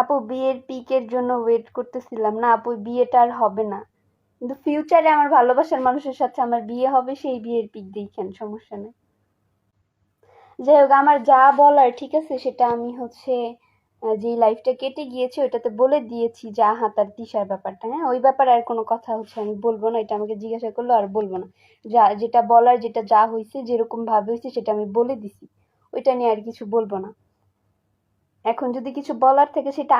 আপু বিয়ের পিকের জন্য ওয়েট করতেছিলাম না আপু, বিয়েটা আর হবে না, কিন্তু ফিউচারে আমার ভালোবাসার মানুষের সাথে আমার বিয়ে হবে, সেই বিয়ের পিক দেখেন, সমস্যা নেই। যাই হোক, আমার যা বলার ঠিক আছে সেটা আমি যে লাইফটা কেটে গিয়েছে ওইটাতে বলে দিয়েছি, যা হাতার তিসার ব্যাপারটা, হ্যাঁ ওই ব্যাপারে আর কোনো কথা আমি বলবো না, এটা আমাকে জিজ্ঞাসা করলো আর বলবো না। যেটা বলার, যেটা যা হয়েছে যেরকম ভাবে হয়েছে সেটা আমি বলে দিছি, ওইটা নিয়ে আর কিছু বলবো না। এখন যদি কিছু বলার থাকে সেটা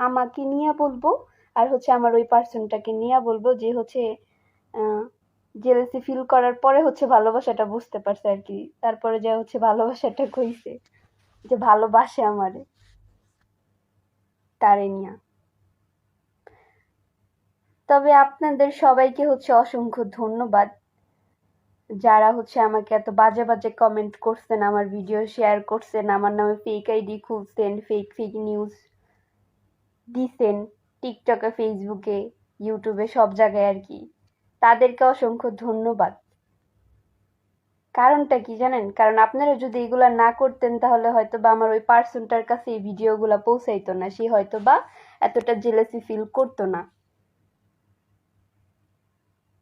আমাকে নিয়ে বলবো, আর আমার ওই পার্সনটাকে নিয়ে বলবো, যে জেলেসি ফিল করার পরে ভালোবাসাটা বুঝতে পারছে আর কি, তারপরে যা ভালোবাসাটা কইছে, যে ভালোবাসে আমারে, তারে নিয়া। তবে আপনাদের সবাইকে অসংখ্য ধন্যবাদ, যারা আমাকে এত বাজে বাজে কমেন্ট করছেন, আমার ভিডিও শেয়ার করছেন, আমার নামে ফেক আইডি খুলছেন, ফেক ফেক নিউজ দিছেন, টিকটকে, ফেসবুকে, ইউটিউবে, সব জায়গায় আর কি। তাদেরকে অসংখ্য ধন্যবাদ। কারণটা কি জানেন? কারণ আপনারা যদি এগুলা না করতেন তাহলে হয়তোবা আমার ওই পার্সনটার কাছে এই ভিডিওগুলা পৌঁছাইতো না, সে হয়তোবা এতটা জেলাসি ফিল করতো না,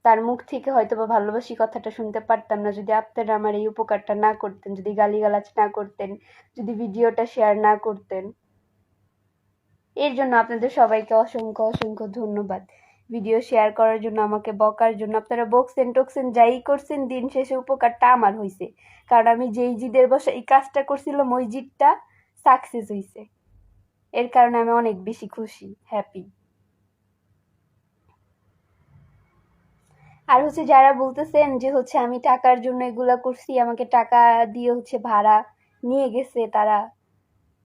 তার মুখ থেকে হয়তোবা ভালোবাসি কথাটা শুনতে পারতাম না, যদি আপনারা আমার এই উপকারটা না করতেন, যদি গালিগালাজ না করতেন, যদি ভিডিওটা শেয়ার না করতেন। এর জন্য আপনাদের সবাইকে অসংখ্য অসংখ্য ধন্যবাদ। ভিডিও শেয়ার করার জন্য, আমাকে বকার জন্য, আপনারা বকছেন টকছেন যাই করছেন, দিন শেষে উপকারটা আমার হয়েছে, কারণ আমি যেই জিদের বসে এই কাজটা করছিলাম ওই জিদটা সাকসেস হয়েছে, এর কারণে আমি অনেক বেশি খুশি, হ্যাপি। আর যারা বলতেছেন যে আমি টাকার জন্য এগুলা করছি, আমাকে টাকা দিয়ে ভাড়া নিয়ে গেছে তারা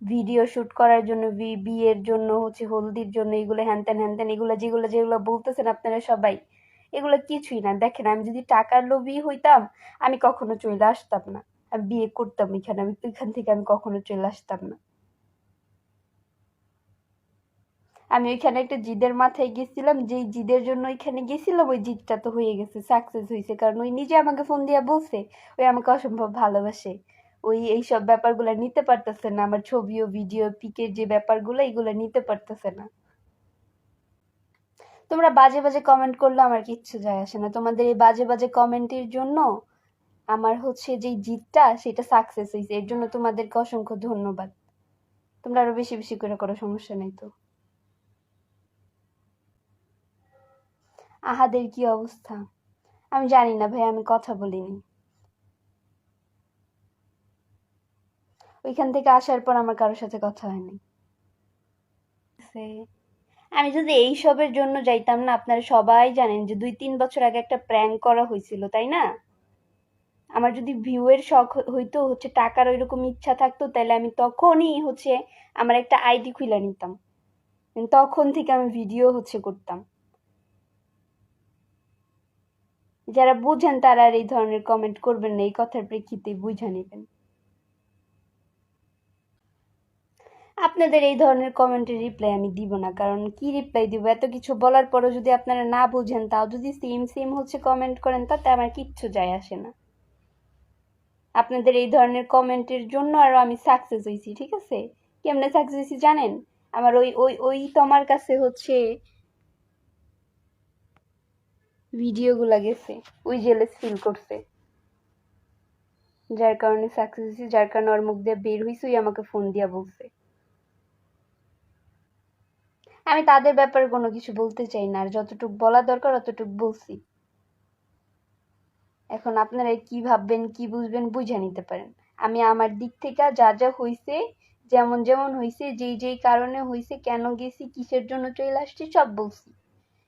ভিডিও শুট করার জন্য, বিয়ের জন্য, হলদির জন্য, এগুলো হ্যানত্যান হ্যানত্যান, এগুলো যেগুলো যেগুলো বলতেছেন আপনারা সবাই, এগুলো কিছুই না। দেখেন, আমি যদি টাকার লোভী হইতাম আমি কখনো চলে আসতাম না, আমি বিয়ে করতাম এখানে, আমি এখান থেকে আমি কখনো চলে আসতাম না। আমি ওইখানে একটা জিদের মাথায় গেছিলাম, যেই জিদের জন্য ওইখানে গেছিলাম, ওই জিদটা তো হয়ে গেছে, সাকসেস হয়েছে, কারণ ওই নিজে আমাকে ফোন দিয়ে বলছে ওই আমাকে অসম্ভব ভালোবাসে, ওই এইসব ব্যাপারগুলো নিতে পারতেছে না, আমার ছবি ও ভিডিও পিকের যে ব্যাপারগুলো এগুলো নিতে পারতেছে না। তোমরা বাজে বাজে কমেন্ট করলে আমার কিচ্ছু যায় আসে না, তোমাদের এই বাজে বাজে কমেন্টের জন্য আমার যেই জিদটা সেটা সাকসেস হয়েছে, এর জন্য তোমাদেরকে অসংখ্য ধন্যবাদ। তোমরা আরো বেশি বেশি করে করো, সমস্যা নেই তো। আহাদের কি অবস্থা আমি জানি না ভাই, আমি কথা বলিনি, ওইখান থেকে আসার পর আমার কারোর সাথে কথা হয়নি। আমি যদি এইসবের জন্য যাইতাম না, আপনারা সবাই জানেন যে 2-3 বছর আগে একটা প্র্যাঙ্ক করা হয়েছিল, তাই না? আমার যদি ভিউয়ের শখ হইতো, টাকার ওইরকম ইচ্ছা থাকতো, তাহলে আমি তখনই আমার একটা আইডি খুলে নিতাম, তখন থেকে আমি ভিডিও করতাম। যারা বুঝেন তারা আর এই ধরনের কমেন্ট করবেন না, এই কথার প্রেক্ষিতে বুঝা নেবেন। আপনাদের এই ধরনের কমেন্টের রিপ্লাই আমি দিব না, কারণ কি রিপ্লাই দিব, এত কিছু বলার পরও যদি আপনারা না বুঝেন, তাও যদি সেম সেম কমেন্ট করেন, তাতে আমার কিচ্ছু যায় আসে না। আপনাদের এই ধরনের কমেন্টের জন্য আরো আমি সাকসেস হয়েছি, ঠিক আছে? কেমনে সাকসেস হয়েছি জানেন? আমার ওই ওই ওই তোমার কাছে ভিডিওগুলা গেছে, ওই জেলেস ফিল করছে, যার কারণে সাকসেস হয়েছি, যার কারণে ওর মুখ দিয়ে বের হয়েছে, ওই আমাকে ফোন দিয়া বলছে। আমি তাদের ব্যাপারে কোনো কিছু বলতে চাই না, আর যতটুকু বলা দরকার অতটুকু বলছি। এখন আপনারা কি ভাববেন কি বুঝবেন বুঝে নিতে পারেন। আমি আমার দিক থেকে যা যা হইছে, যেমন যেমন হইছে, যেই যেই কারণে হইছে, কেন গেছি, কিসের জন্য চলে আসছি, সব বলছি।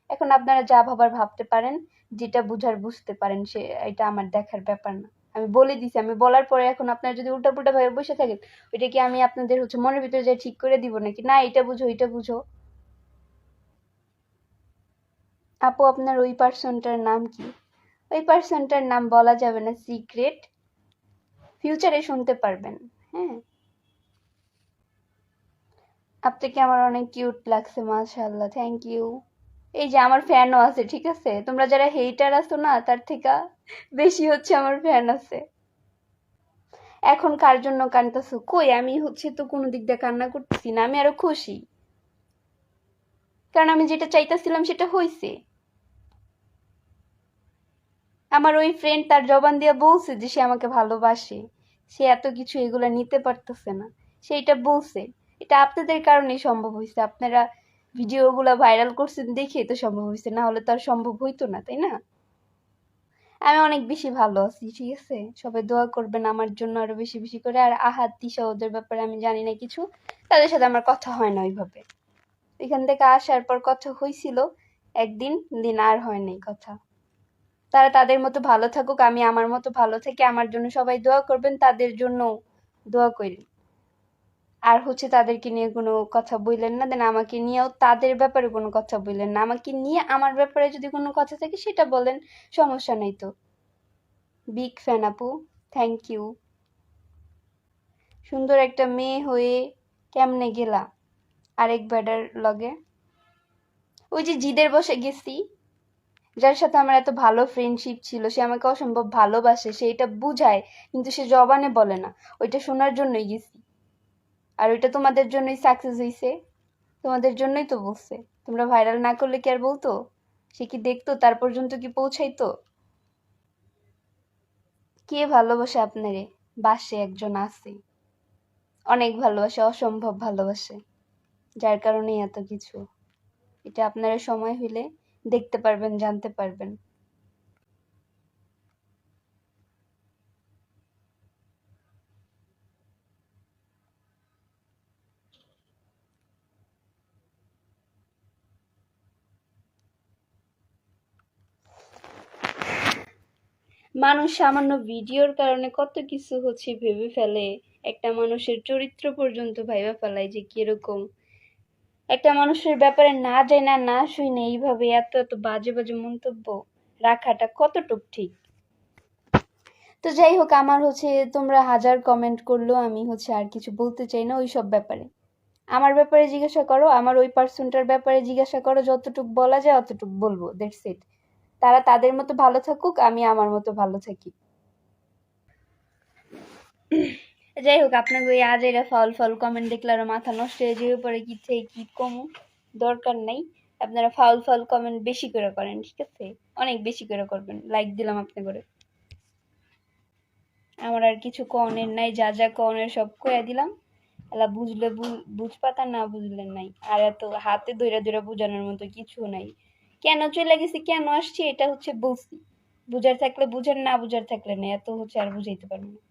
এখন আপনারা যা ভাবার ভাবতে পারেন, যেটা বুঝার বুঝতে পারেন, এটা আমার দেখার ব্যাপার না। আমি বলে দিছি, আমি বলার পরে এখন আপনারা যদি উল্টাপুল্টা ভাবে বসে থাকেন, ওইটা কি আমি আপনাদের মনের ভিতরে যাই ঠিক করে দিব নাকি? না, এটা বুঝো এটা বুঝো। আপু আপনার ওই পার্সনটার নাম কি? ওই পার্সনটার নাম বলা যাবে না, সিক্রেট, ফিউচারে শুনতে পারবেন। হ্যাঁ, আপনাকে আমার অনেক কিউট লাগছে, মাশাআল্লাহ, থ্যাংক ইউ। এই যে আমার ফ্যানও আছে, ঠিক আছে? তোমরা যারা হেটার আছো না, তার থেকে বেশি আমার ফ্যান আছে। এখন কার জন্য কানতেছো? কই, আমি তো কোনো দিক দিয়ে কান্না করতেছি না, আমি আরো খুশি। কারণ আমি যেটা চাইতেছিলাম সেটা হয়েছে। আমার ওই ফ্রেন্ড তার জবান দিয়ে বলছে যে সে আমাকে ভালোবাসে, সে এত কিছু এগুলা নিতে পারতেছে না, সে এটা বলছে। এটা আপনাদের কারণেই সম্ভব হয়েছে, আপনারা ভিডিওগুলো ভাইরাল করছেন দেখেই তো সম্ভব হয়েছে, না হলে তো আর সম্ভব হইতো না, তাই না? আমি অনেক বেশি ভালো আছি, ঠিক আছে? সবাই দোয়া করবেন আমার জন্য আরো বেশি বেশি করে। আর আহাদ তিশা ওদের ব্যাপারে আমি জানি না কিছু, তাদের সাথে আমার কথা হয় না ওইভাবে। এখান থেকে আসার পর কথা হয়েছিল একদিন, দিন আর হয় নাই কথা। তারা তাদের মতো ভালো থাকুক, আমি আমার মতো ভালো থাকি। আমার জন্য সবাই দোয়া করবেন, তাদের জন্য দোয়া করি। আর হচ্ছে তাদেরকে নিয়ে কোনো কথা বললেন না, দেন আমাকে নিয়েও তাদের ব্যাপারে কোনো কথা বললেন না। আমাকে নিয়ে আমার ব্যাপারে যদি কোনো কথা থাকে সেটা বলেন, সমস্যা নাই তো। বিগ ফ্যান আপু, থ্যাংক ইউ। সুন্দর একটা মেয়ে হয়ে কেমনে গেলা আরেক ব্যাডার লগে? ওই যে জিদের বসে গেছি, যার সাথে আমার এত ভালো ফ্রেন্ডশিপ ছিল, সে আমাকে অসম্ভব ভালোবাসে, সে এটা বুঝায় কিন্তু সে জবানে বলে না। ওইটা শোনার জন্যই গেছি। আর ওইটা তোমাদের জন্যই সাকসেস হইছে, তোমাদের জন্যই তো বলছে। তোমরা ভাইরাল না করলে কি আর বলতো? সে কি দেখতো, তার পর্যন্ত কি পৌঁছাইতো? কে ভালোবাসে আপনারে? বাসে একজন আছে, অনেক ভালোবাসে, অসম্ভব ভালোবাসে, যার কারণেই এত কিছু। এটা আপনারা সময় হইলে দেখতে পারবেন, জানতে পারবেন। মানুষ সামান্য ভিডিওর কারণে কত কিছু হচ্ছে ভেবে ফেলে। একটা মানুষের চরিত্র পর্যন্ত ভাইবা ফেলায় যে কিরকম। একটা মানুষের ব্যাপারে না জানা না শুনে এইভাবে এত এত বাজে বাজে মন্তব্য রাখাটা কতটুক ঠিক? তো যাই হোক, আমার হচ্ছে তোমরা হাজার কমেন্ট করলেও আমি হচ্ছে আর কিছু বলতে চাই না ওইসব ব্যাপারে। আমার ব্যাপারে জিজ্ঞাসা করো, আমার ওই পার্সনটার ব্যাপারে জিজ্ঞাসা করো, যতটুক বলা যায় অতটুক বলবো, দ্যাটস ইট। তারা তাদের মতো ভালো থাকুক, আমি আমার মতো ভালো থাকি। যাই হোক, আপনাকে ওই আজ এরা ফাউল ফাউল কমেন্ট দেখলে আরো মাথা নষ্ট হয়ে যাবে, পরে কি থেকে কি কমু, দরকার নাই। আপনারা ফাউল ফাউল কমেন্ট বেশি করে করেন, ঠিক আছে? অনেক বেশি করে করবেন, লাইক দিলাম আপনি করে। আমার আর কিছু কনের নাই, যা যা কনের সব কইয়া দিলাম। এলা বুঝলে বুঝপাতা, না বুঝলে নাই। আর এত হাতে ধইরা ধইরা বুঝানোর মতো কিছু নাই। কেন চলে গেছি, কেন আসছি, এটা হচ্ছে বলছি। বুঝার থাকলে বুঝেন, না বুঝার থাকলে নেই, এত হচ্ছে আর বুঝাইতে পারবো না।